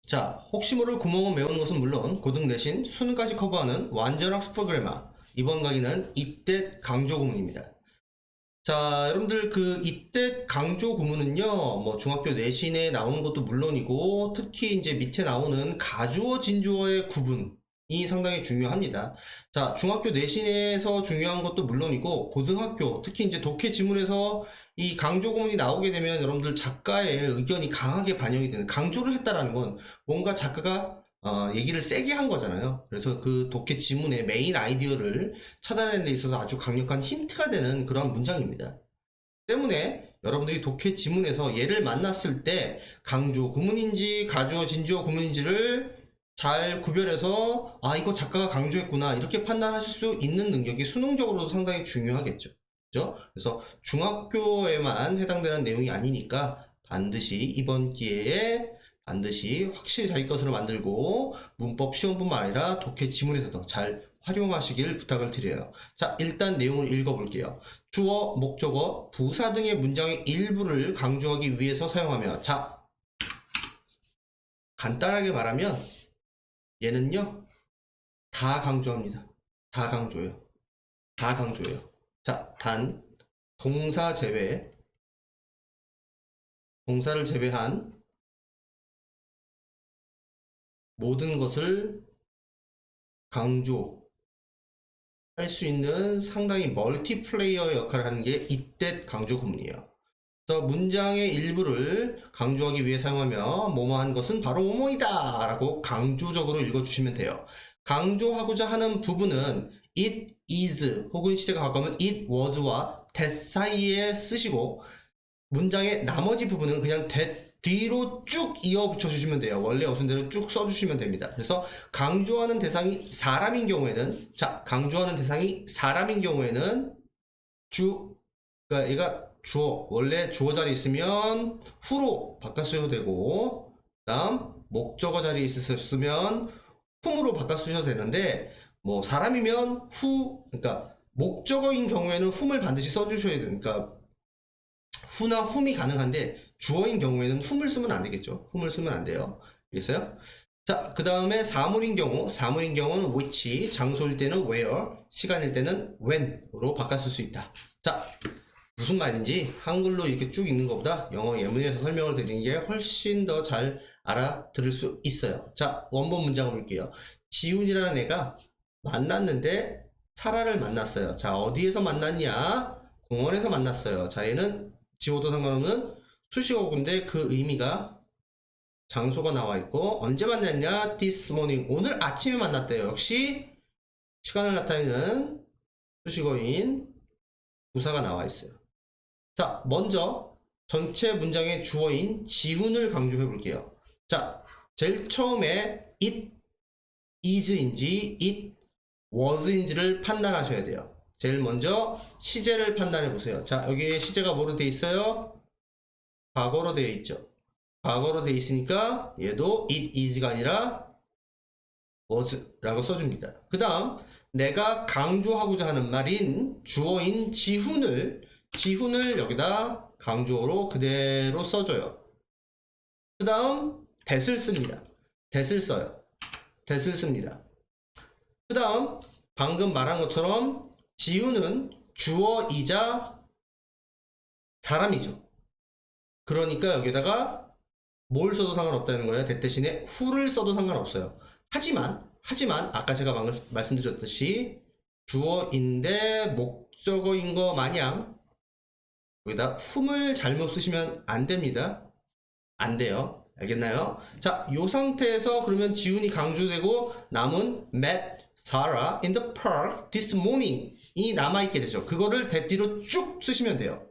자, 혹시 모를 구멍을 메우는 것은 물론 고등 내신 수능까지 커버하는 완전 학습 프로그래머. 이번 강의는 이때 강조 구문입니다. 자, 여러분들 이때 강조 구문은요, 뭐 중학교 내신에 나오는 것도 물론이고 특히 이제 밑에 나오는 가주어 진주어의 구분이 상당히 중요합니다. 자, 중학교 내신에서 중요한 것도 물론이고 고등학교 특히 이제 독해 지문에서 이 강조 구문이 나오게 되면 여러분들 작가의 의견이 강하게 반영이 되는, 강조를 했다라는 건 뭔가 작가가 얘기를 세게 한 거잖아요. 그래서 그 독해 지문의 메인 아이디어를 찾아내는 데 있어서 아주 강력한 힌트가 되는 그런 문장입니다. 때문에 여러분들이 독해 지문에서 얘를 만났을 때 강조 구문인지 가주어 진주어 구문인지를 잘 구별해서 이거 작가가 강조했구나 이렇게 판단하실 수 있는 능력이 수능적으로도 상당히 중요하겠죠. 그죠? 그래서 중학교에만 해당되는 내용이 아니니까 반드시 이번 기회에 반드시 확실히 자기 것으로 만들고 문법 시험뿐만 아니라 독해 지문에서도 잘 활용하시길 부탁을 드려요. 자, 일단 내용을 읽어볼게요. 주어, 목적어, 부사 등의 문장의 일부를 강조하기 위해서 사용하며, 자, 간단하게 말하면 얘는요 다 강조합니다. 다 강조해요. 다 강조해요. 자, 단 동사 제외, 동사를 제외한 모든 것을 강조할 수 있는 상당히 멀티플레이어 역할을 하는 게 이때 강조 구문이에요. 그래서 문장의 일부를 강조하기 위해 사용하며 뭐뭐한 것은 바로 뭐뭐이다 라고 강조적으로 읽어주시면 돼요. 강조하고자 하는 부분은 it is 혹은 시제가 가까우면 it was와 that 사이에 쓰시고 문장의 나머지 부분은 그냥 that 뒤로 쭉 이어 붙여주시면 돼요. 원래 어순대로 쭉 써주시면 됩니다. 그래서 강조하는 대상이 사람인 경우에는, 자, 강조하는 대상이 사람인 경우에는 그러니까 얘가 주어, 원래 주어 자리 있으면 후로 바꿔 쓰셔도 되고, 다음 목적어 자리 있으면 whom으로 바꿔 쓰셔도 되는데, 뭐 사람이면 그러니까 목적어인 경우에는 whom을 반드시 써주셔야 되니까 who나 whom이 가능한데 주어인 경우에는 whom을 쓰면 안 되겠죠. whom을 쓰면 안 돼요. 알겠어요? 자, 그 다음에 사물인 경우는 which, 장소일 때는 where, 시간일 때는 when으로 바꿔 쓸 수 있다. 자, 무슨 말인지 한글로 이렇게 쭉 읽는 것보다 영어 예문에서 설명을 드리는 게 훨씬 더 잘 알아들을 수 있어요. 자, 원본 문장을 볼게요. 지훈이라는 애가 만났는데 사라를 만났어요. 자, 어디에서 만났냐? 공원에서 만났어요. 자, 얘는 지호도 상관없는 수식어구인데 그 의미가 장소가 나와 있고, 언제 만났냐? this morning, 오늘 아침에 만났대요. 역시 시간을 나타내는 수식어인 부사가 나와 있어요. 자, 먼저 전체 문장의 주어인 지훈을 강조해 볼게요. 자, 제일 처음에 it is인지 it was인지를 판단하셔야 돼요. 제일 먼저 시제를 판단해 보세요. 자, 여기에 시제가 뭐로 돼 있어요? 과거로 되어 있죠. 과거로 되어 있으니까 얘도 it is가 아니라 was 라고 써줍니다. 그 다음 내가 강조하고자 하는 말인 주어인 지훈을 여기다 강조로 그대로 써줘요. 그 다음 that을 씁니다. that을 써요. that을 씁니다. 그 다음 방금 말한 것처럼 지훈은 주어이자 사람이죠. 그러니까 여기다가 뭘 써도 상관없다는 거예요. that 대신에 who를 써도 상관없어요. 하지만 아까 제가 방금 말씀드렸듯이 주어인데 목적어인 거 마냥 여기다 whom을 잘못 쓰시면 안 됩니다. 안 돼요. 알겠나요? 자, 요 상태에서 그러면 지훈이 강조되고 남은 met Sarah in the park this morning 이 남아있게 되죠. 그거를 that 뒤로 쭉 쓰시면 돼요.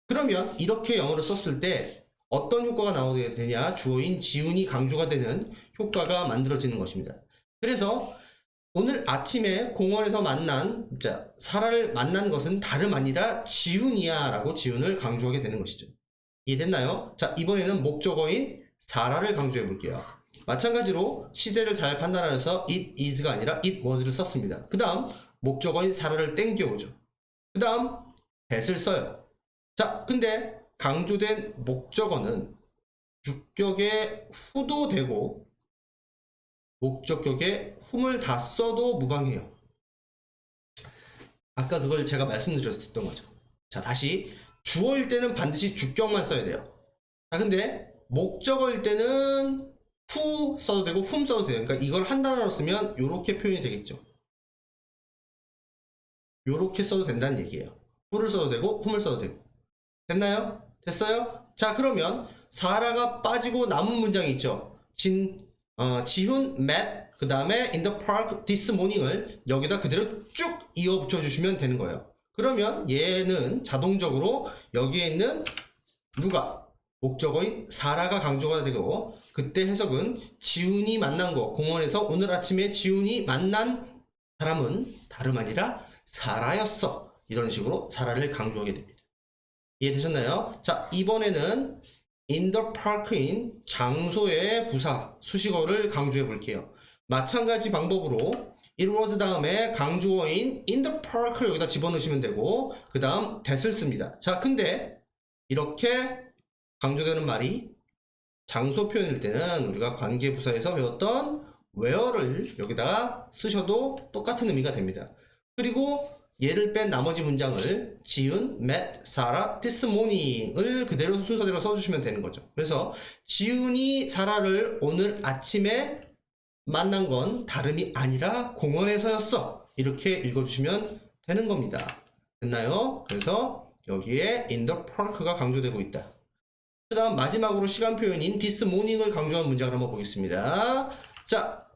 그러면 이렇게 영어로 썼을 때 어떤 효과가 나오게 되냐? 주어인 지훈이 강조가 되는 효과가 만들어지는 것입니다. 그래서 오늘 아침에 공원에서 사라를 만난 것은 다름 아니라 지훈이야 라고 지훈을 강조하게 되는 것이죠. 이해됐나요? 자, 이번에는 목적어인 사라를 강조해 볼게요. 마찬가지로 시제를 잘 판단하여서 it is가 아니라 it was를 썼습니다. 그 다음 목적어인 사라를 땡겨오죠. 그 다음 that을 써요. 자, 근데 강조된 목적어는 주격의 who도 되고 목적격에 whom을 다 써도 무방해요. 아까 그걸 제가 말씀드렸던 거죠. 자, 다시 주어일 때는 반드시 주격만 써야 돼요. 자, 근데 목적어일 때는 who 써도 되고 whom 써도 돼요. 그러니까 이걸 한 단어로 쓰면 이렇게 표현이 되겠죠. 이렇게 써도 된다는 얘기예요. who를 써도 되고 whom을 써도 되고. 됐나요? 됐어요? 자, 그러면 사라가 빠지고 남은 문장이 있죠. 지훈 met 그 다음에 in the park this morning을 여기다 그대로 쭉 이어 붙여주시면 되는 거예요. 그러면 얘는 자동적으로 여기에 있는 누가? 목적어인 사라가 강조가 되고, 그때 해석은 지훈이 만난 거, 공원에서 오늘 아침에 지훈이 만난 사람은 다름 아니라 사라였어. 이런 식으로 사라를 강조하게 됩니다. 이해되셨나요? 자, 이번에는 in the park인 장소의 부사, 수식어를 강조해 볼게요. 마찬가지 방법으로 it was 다음에 강조어인 in the park를 여기다 집어넣으시면 되고, 그 다음 that을 씁니다. 자, 근데 이렇게 강조되는 말이 장소 표현일 때는 우리가 관계부사에서 배웠던 where를 여기다가 쓰셔도 똑같은 의미가 됩니다. 그리고 얘를 뺀 나머지 문장을 지훈, met, 사라, this morning을 그대로 순서대로 써주시면 되는 거죠. 그래서 지훈이 사라를 오늘 아침에 만난 건 다름이 아니라 공원에서였어. 이렇게 읽어주시면 되는 겁니다. 됐나요? 그래서 여기에 in the park가 강조되고 있다. 그 다음 마지막으로 시간 표현인 this morning을 강조한 문장을 한번 보겠습니다. 자,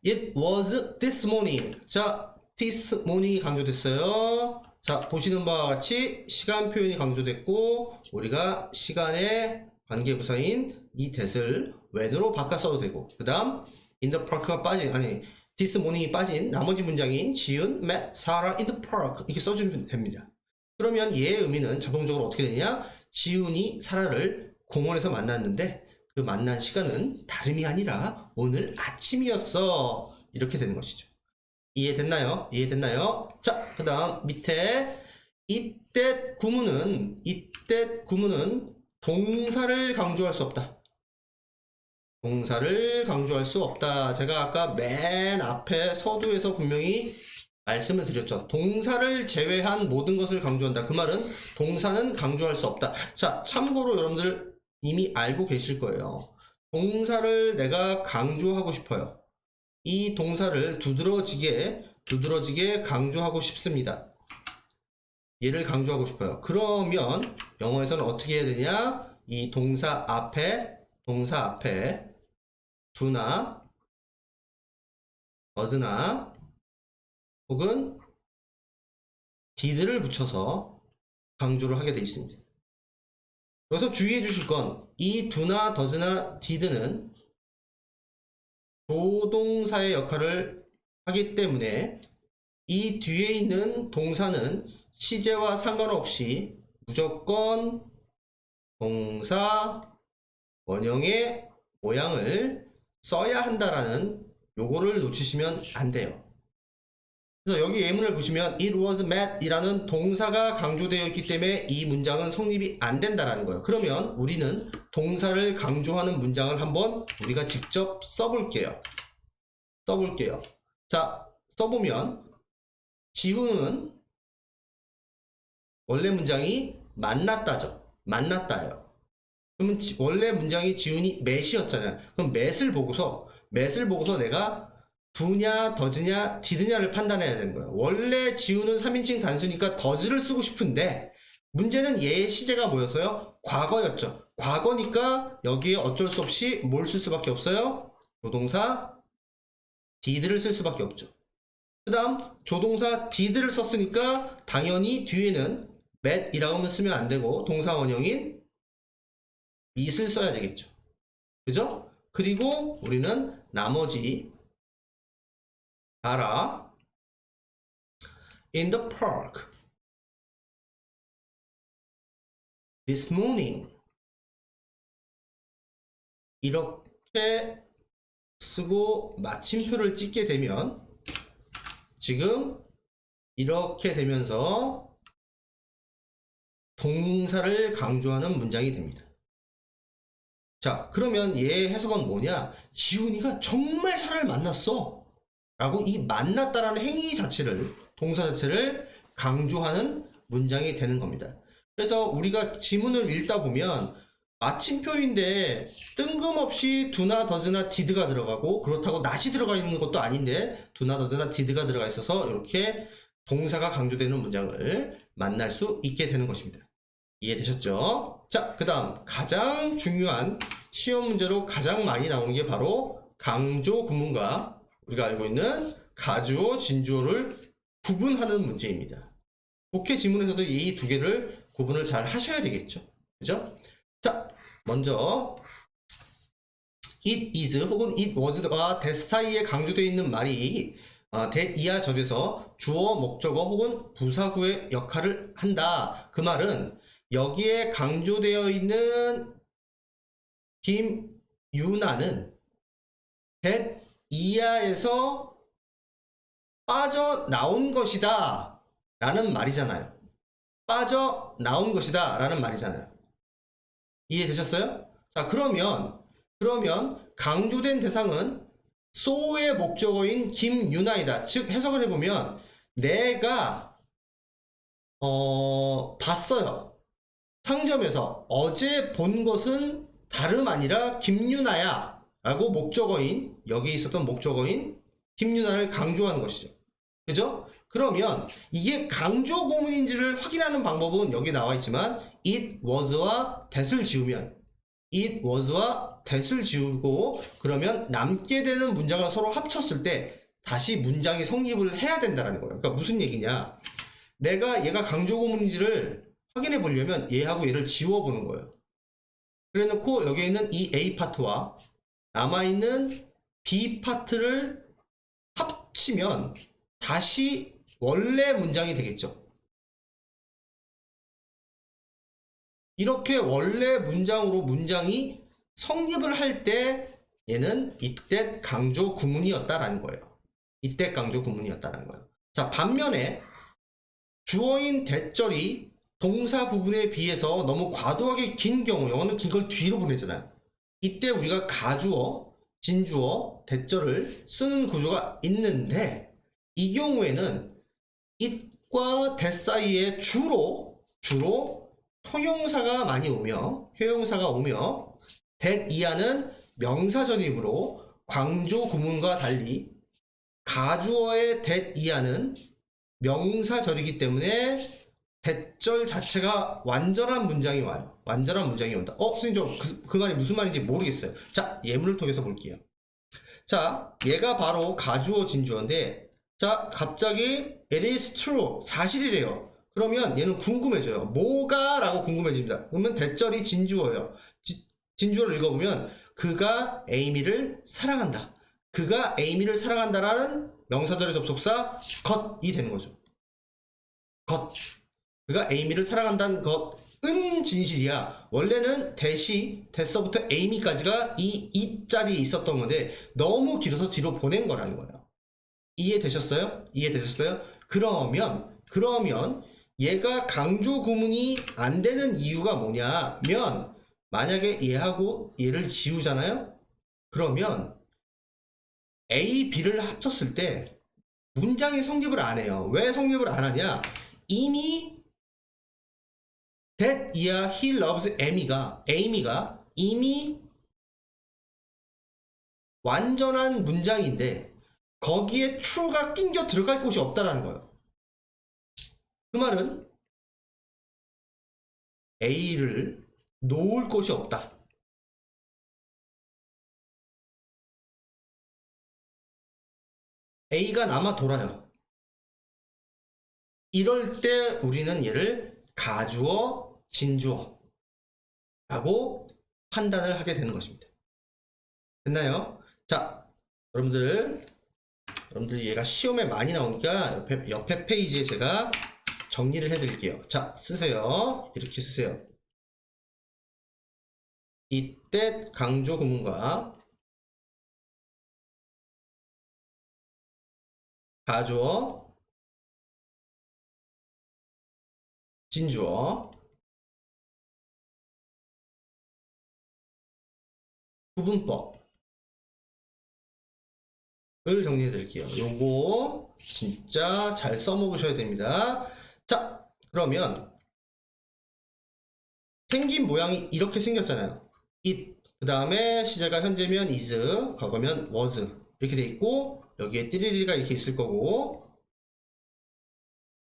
it was this morning. 자, this morning이 강조됐어요. 자, 보시는 바와 같이 시간 표현이 강조됐고, 우리가 시간의 관계부사인 이 that을 when으로 바꿔 써도 되고, 그 다음 in the park가 빠진, 아니 this morning이 빠진 나머지 문장인 지훈, met, 사라 in the park 이렇게 써주면 됩니다. 그러면 얘의 의미는 자동적으로 어떻게 되냐? 지훈이 사라를 공원에서 만났는데 그 만난 시간은 다름이 아니라 오늘 아침이었어. 이렇게 되는 것이죠. 이해됐나요? 이해됐나요? 자, 그 다음 밑에 이때 구문은 동사를 강조할 수 없다. 동사를 강조할 수 없다. 제가 아까 맨 앞에 서두에서 분명히 말씀을 드렸죠. 동사를 제외한 모든 것을 강조한다. 그 말은 동사는 강조할 수 없다. 자, 참고로 여러분들 이미 알고 계실 거예요. 동사를 내가 강조하고 싶어요. 이 동사를 두드러지게 강조하고 싶습니다. 얘를 강조하고 싶어요. 그러면 영어에서는 어떻게 해야 되냐? 이 동사 앞에 do나 does나 혹은 did를 붙여서 강조를 하게 되어 있습니다. 여기서 주의해 주실 건 이 do나 does나 did는 조동사의 역할을 하기 때문에 이 뒤에 있는 동사는 시제와 상관없이 무조건 동사 원형의 모양을 써야 한다라는 요거를 놓치시면 안 돼요. 그래서 여기 예문을 보시면 it was met 이라는 동사가 강조되어 있기 때문에 이 문장은 성립이 안 된다라는 거예요. 그러면 우리는 동사를 강조하는 문장을 한번 우리가 직접 써볼게요. 자, 써보면 지훈은 원래 문장이 만났다죠. 만났다예요. 그러면 원래 문장이 지훈이 met이었잖아요. 그럼 met을 보고서 내가 do냐, does냐, did냐를 판단해야 되는 거예요. 원래 지훈은 3인칭 단수니까 does를 쓰고 싶은데 문제는 얘의 시제가 뭐였어요? 과거였죠. 과거니까 여기에 어쩔 수 없이 뭘 쓸 수밖에 없어요? 조동사 did를 쓸 수밖에 없죠. 그 다음 조동사 did를 썼으니까 당연히 뒤에는 met이라고는 쓰면 안 되고 동사 원형인 it을 써야 되겠죠. 그죠? 그리고 우리는 나머지 알아. In the park this morning 이렇게 쓰고 마침표를 찍게 되면 지금 이렇게 되면서 동사를 강조하는 문장이 됩니다. 자, 그러면 얘 해석은 뭐냐? 지훈이가 정말 사람을 만났어. 라고 이 만났다라는 행위 자체를, 동사 자체를 강조하는 문장이 되는 겁니다. 그래서 우리가 지문을 읽다 보면 마침표인데 뜬금없이 do나 does나 did가 들어가고 그렇다고 not이 들어가 있는 것도 아닌데 do나 does나 did가 들어가 있어서 이렇게 동사가 강조되는 문장을 만날 수 있게 되는 것입니다. 이해되셨죠? 자, 그 다음 가장 중요한 시험 문제로 가장 많이 나오는 게 바로 강조 구문과 우리가 알고 있는 가주어, 진주어를 구분하는 문제입니다. 독해 지문에서도 이 두 개를 구분을 잘 하셔야 되겠죠. 그죠? 자, 먼저 it is 혹은 it was와 that 사이에 강조되어 있는 말이 that 이하 절에서 주어, 목적어 혹은 부사구의 역할을 한다. 그 말은 여기에 강조되어 있는 김유나는 that 이하에서 빠져나온 것이다 라는 말이잖아요. 빠져나온 것이다 라는 말이잖아요. 이해되셨어요? 자, 그러면 강조된 대상은 so의 목적어인 김유나이다. 즉 해석을 해보면 내가 봤어요. 상점에서 어제 본 것은 다름 아니라 김유나야 라고 목적어인, 여기 있었던 목적어인 김유나를 강조하는 것이죠. 그죠? 그러면 이게 강조 구문인지를 확인하는 방법은 여기 나와 있지만 it was와 that을 지우면 it was와 that을 지우고 그러면 남게 되는 문장을 서로 합쳤을 때 다시 문장이 성립을 해야 된다는 거예요. 그러니까 무슨 얘기냐? 내가 얘가 강조 구문인지를 확인해 보려면 얘하고 얘를 지워보는 거예요. 그래 놓고 여기에 있는 이 A 파트와 남아있는 B 파트를 합치면 다시 원래 문장이 되겠죠. 이렇게 원래 문장으로 문장이 성립을 할 때 얘는 이때 강조 구문이었다라는 거예요. 이때 강조 구문이었다라는 거예요. 자, 반면에 주어인 대절이 동사 부분에 비해서 너무 과도하게 긴 경우, 영어는 긴 걸 뒤로 보내잖아요. 이때 우리가 가주어, 진주어, 대절을 쓰는 구조가 있는데 이 경우에는 it과 that 사이에 주로 형용사가 많이 오며 that 이하는 명사 전입으로 강조 구문과 달리 가주어의 that 이하는 명사 절이기 때문에 대절 자체가 완전한 문장이 와요. 완전한 문장이 온다. 선생님 그 말이 무슨 말인지 모르겠어요. 자, 예문을 통해서 볼게요. 자, 얘가 바로 가주어 진주어인데 자, 갑자기 it is true. 사실이래요. 그러면 얘는 궁금해져요. 뭐가? 라고 궁금해집니다. 그러면 대절이 진주어예요. 진주어를 읽어보면 그가 에이미를 사랑한다. 그가 에이미를 사랑한다라는 명사절의 접속사 got이 되는 거죠. got. 그가 에이미를 사랑한다는 것은 진실이야. 원래는 that서부터 에이미까지가 이 자리에 있었던 건데 너무 길어서 뒤로 보낸 거라는 거예요. 이해되셨어요? 그러면 얘가 강조 구문이 안 되는 이유가 뭐냐면 만약에 얘하고 얘를 지우잖아요? 그러면 A, B를 합쳤을 때 문장이 성립을 안 해요. 왜 성립을 안 하냐? 이미 that 이하 he loves Amy가 이미 완전한 문장인데 거기에 true가 낑겨 들어갈 곳이 없다라는 거예요. 그 말은 A를 놓을 곳이 없다. A가 남아 돌아요. 이럴 때 우리는 얘를 가주어, 진주어 라고 판단을 하게 되는 것입니다. 됐나요? 자, 여러분들 얘가 시험에 많이 나오니까 옆에 페이지에 제가 정리를 해드릴게요. 자, 쓰세요. 이렇게 쓰세요. 이때 강조 구문과 가주어, 진주어 구분법을 정리해 드릴게요. 요거 진짜 잘 써먹으셔야 됩니다. 자, 그러면 생긴 모양이 이렇게 생겼잖아요. it, 그 다음에 시제가 현재면 is, 과거면 was 이렇게 돼 있고 여기에 띠리리가 이렇게 있을 거고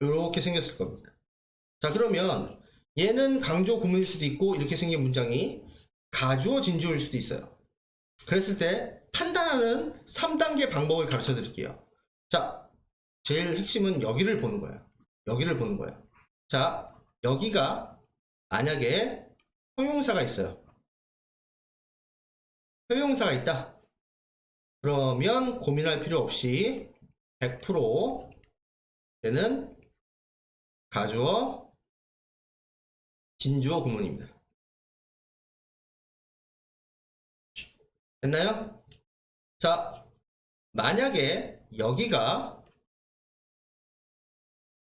이렇게 생겼을 겁니다. 자, 그러면 얘는 강조 구문일 수도 있고 이렇게 생긴 문장이 가주어 진주어일 수도 있어요. 그랬을 때 판단하는 3단계 방법을 가르쳐 드릴게요. 자, 제일 핵심은 여기를 보는 거예요. 여기를 보는 거예요. 자, 여기가 만약에 형용사가 있어요. 형용사가 있다. 그러면 고민할 필요 없이 100% 얘는 가주어 진주어 구문입니다. 됐나요? 자, 만약에 여기가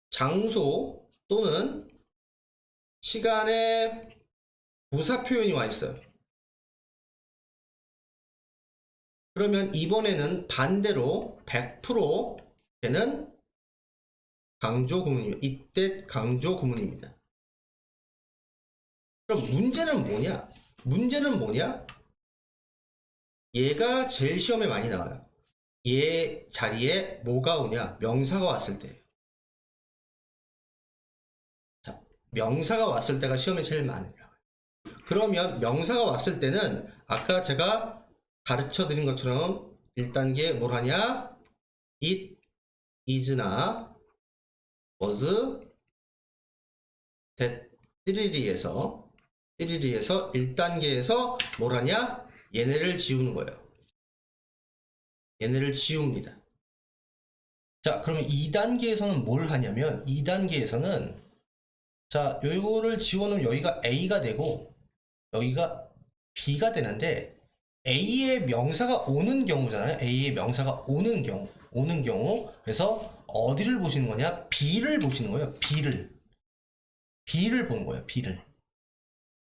장소 또는 시간의 부사 표현이 와 있어요. 그러면 이번에는 반대로 100% 얘는 강조 구문입니다. 이때 강조 구문입니다. 그럼 문제는 뭐냐? 문제는 뭐냐? 얘가 제일 시험에 많이 나와요. 얘 자리에 뭐가 오냐? 명사가 왔을 때. 자, 명사가 왔을 때가 시험에 제일 많이 나와요. 그러면 명사가 왔을 때는 아까 제가 가르쳐 드린 것처럼 1단계 뭘 하냐? it, is나 was, that, 띠리리에서 1단계에서 뭘 하냐? 얘네를 지우는 거예요. 얘네를 지웁니다. 자, 그러면 2단계에서는 뭘 하냐면 2단계에서는 자, 요거를 지워놓으면 여기가 A가 되고 여기가 B가 되는데 A의 명사가 오는 경우잖아요. A의 명사가 오는 경우. 그래서 어디를 보시는 거냐? B를 보시는 거예요. B를 보는 거예요. B를.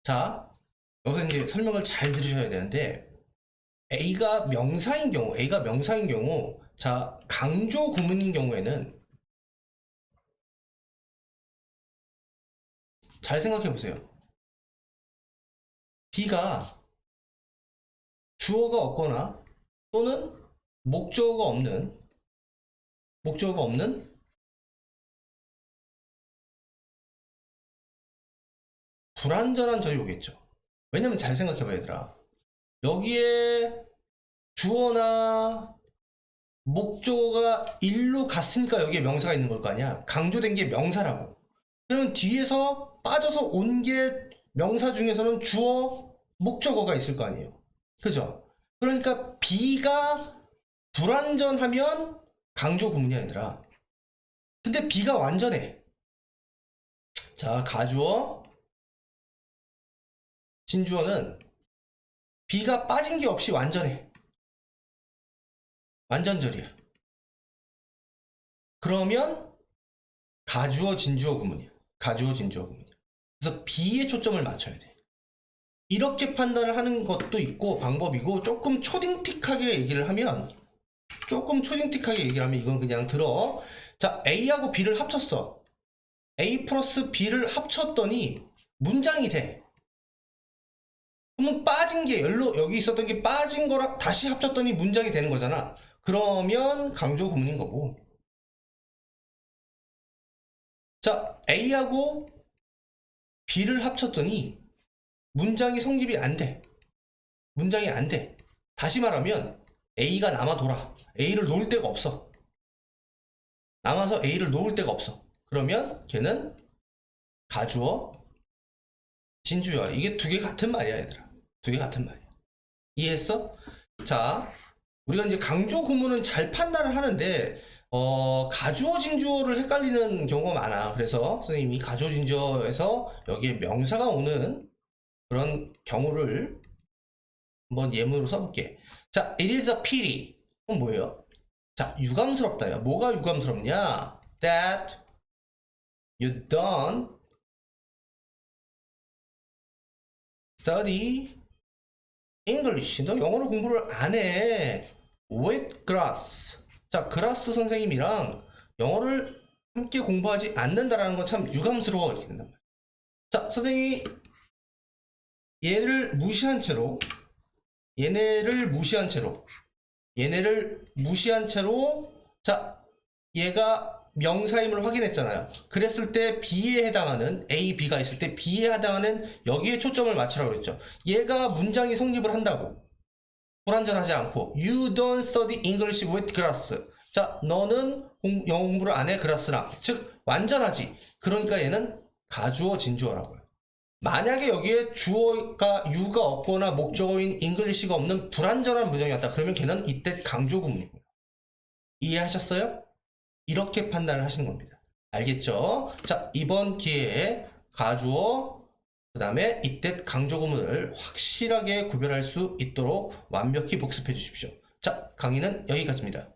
자, 여기서 이제 설명을 잘 들으셔야 되는데 A가 명사인 경우, 자, 강조 구문인 경우에는 잘 생각해 보세요. B가 주어가 없거나 또는 목적어가 없는 불완전한 절이 오겠죠. 왜냐면 잘 생각해 봐, 얘들아. 여기에 주어나 목적어가 일로 갔으니까 여기에 명사가 있는 걸 거 아니야. 강조된 게 명사라고. 그러면 뒤에서 빠져서 온 게 명사 중에서는 주어, 목적어가 있을 거 아니에요. 그죠? 그러니까 B가 불완전하면 강조 구문이 아니라 근데 B가 완전해. 자, 가주어 진주어는 B가 빠진 게 없이 완전해. 완전절이야. 그러면 가주어 진주어 구문이야. 그래서 B에 초점을 맞춰야 돼. 이렇게 판단을 하는 것도 있고 방법이고 조금 초딩틱하게 얘기를 하면 이건 그냥 들어. 자, A하고 B를 합쳤어. A 플러스 B를 합쳤더니 문장이 돼. 그러면 빠진 게 여기 있었던 게 빠진 거랑 다시 합쳤더니 문장이 되는 거잖아. 그러면 강조 구문인 거고. 자, A하고 B를 합쳤더니 문장이 성립이 안 돼. 다시 말하면 A가 남아 돌아. A를 놓을 데가 없어. 남아서 A를 놓을 데가 없어. 그러면 걔는 가주어 진주어야. 이게 두 개 같은 말이야, 얘들아. 두 개 같은 말이야. 이해했어? 자, 우리가 이제 강조 구문은 잘 판단을 하는데 가주어 진주어를 헷갈리는 경우가 많아. 그래서 선생님이 가주어 진주어에서 여기에 명사가 오는 그런 경우를 한번 예문으로 써볼게. 자, it is a pity. 그럼 뭐예요? 자, 유감스럽다요. 뭐가 유감스럽냐? That you don't study English. 너 영어로 공부를 안 해. With grass. 자, 그라스 선생님이랑 영어를 함께 공부하지 않는다라는 건 참 유감스러워 이렇게 된단 말이야. 자, 선생님이 얘를 무시한 채로 얘네를 무시한 채로 자, 얘가 명사임을 확인했잖아요. 그랬을 때 B에 해당하는 A, B가 있을 때 B에 해당하는 여기에 초점을 맞추라고 그랬죠. 얘가 문장이 성립을 한다고. 불완전하지 않고 You don't study English with grass. 자, 너는 영어 공부를 안 해, 그라스랑. 즉 완전하지. 그러니까 얘는 가주어 진주어라고요. 만약에 여기에 주어가 you가 없거나 목적어인 English가 없는 불완전한 문장이었다. 그러면 걔는 이때 강조 구문이고요. 이해하셨어요? 이렇게 판단을 하시는 겁니다. 알겠죠? 자, 이번 기회에 가주어, 그 다음에 이때 강조 구문을 확실하게 구별할 수 있도록 완벽히 복습해 주십시오. 자, 강의는 여기까지입니다.